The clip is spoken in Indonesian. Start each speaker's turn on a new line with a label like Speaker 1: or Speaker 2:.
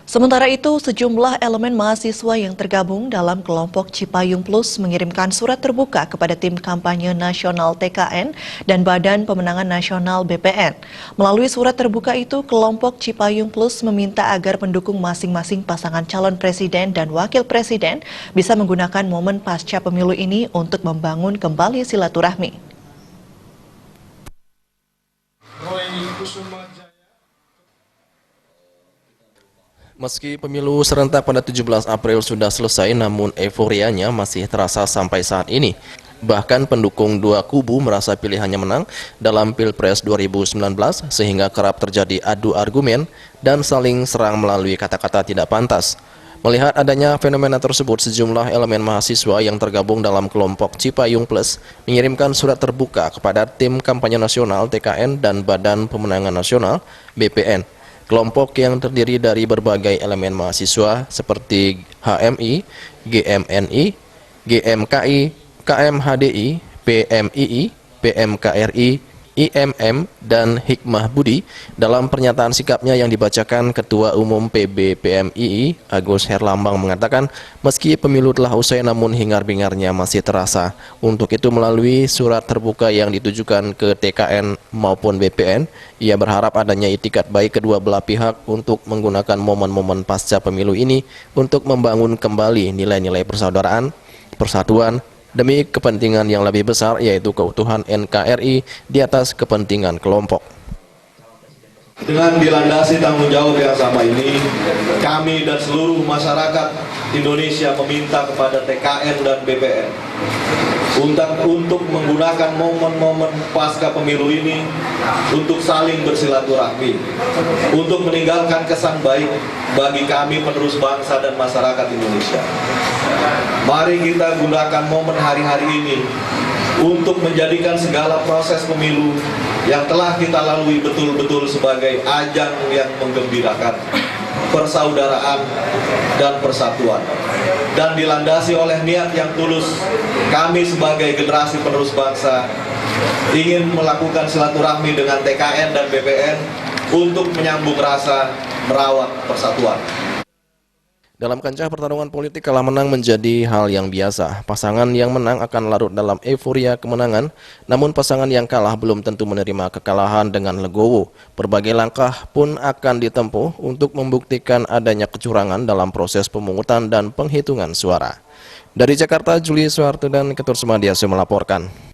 Speaker 1: Sementara itu, sejumlah elemen mahasiswa yang tergabung dalam kelompok Cipayung Plus mengirimkan surat terbuka kepada tim kampanye nasional TKN dan Badan Pemenangan Nasional BPN. Melalui surat terbuka itu, kelompok Cipayung Plus meminta agar pendukung masing-masing pasangan calon presiden dan wakil presiden bisa menggunakan momen pasca pemilu ini untuk membangun kembali silaturahmi.
Speaker 2: Meski pemilu serentak pada 17 April sudah selesai, namun euforianya masih terasa sampai saat ini. Bahkan pendukung dua kubu merasa pilihannya menang dalam Pilpres 2019 sehingga kerap terjadi adu argumen dan saling serang melalui kata-kata tidak pantas. Melihat adanya fenomena tersebut, sejumlah elemen mahasiswa yang tergabung dalam kelompok Cipayung Plus mengirimkan surat terbuka kepada tim kampanye nasional TKN dan Badan Pemenangan Nasional BPN. Kelompok yang terdiri dari berbagai elemen mahasiswa seperti HMI, GMNI, GMKI, KMHDI, PMII, PMKRI, IMM, dan Hikmah Budi. Dalam pernyataan sikapnya yang dibacakan Ketua Umum PB PMII, Agus Herlambang mengatakan, meski pemilu telah usai namun hingar-bingarnya masih terasa. Untuk itu melalui surat terbuka yang ditujukan ke TKN maupun BPN, ia berharap adanya itikat baik kedua belah pihak untuk menggunakan momen-momen pasca pemilu ini untuk membangun kembali nilai-nilai persaudaraan, persatuan, demi kepentingan yang lebih besar, yaitu keutuhan NKRI di atas kepentingan kelompok.
Speaker 3: Dengan dilandasi tanggung jawab yang sama ini, kami dan seluruh masyarakat Indonesia meminta kepada TKN dan BPN untuk menggunakan momen-momen pasca pemilu ini untuk saling bersilaturahmi, untuk meninggalkan kesan baik bagi kami penerus bangsa dan masyarakat Indonesia. Mari kita gunakan momen hari-hari ini untuk menjadikan segala proses pemilu yang telah kita lalui betul-betul sebagai ajang yang menggembirakan persaudaraan dan persatuan, dan dilandasi oleh niat yang tulus. Kami sebagai generasi penerus bangsa ingin melakukan silaturahmi dengan TKN dan BPN untuk menyambung rasa merawat persatuan.
Speaker 2: Dalam kancah pertarungan politik, kalah menang menjadi hal yang biasa. Pasangan yang menang akan larut dalam euforia kemenangan, namun pasangan yang kalah belum tentu menerima kekalahan dengan legowo. Berbagai langkah pun akan ditempuh untuk membuktikan adanya kecurangan dalam proses pemungutan dan penghitungan suara. Dari Jakarta, Juli Suharto dan Ketur Semadiasu melaporkan.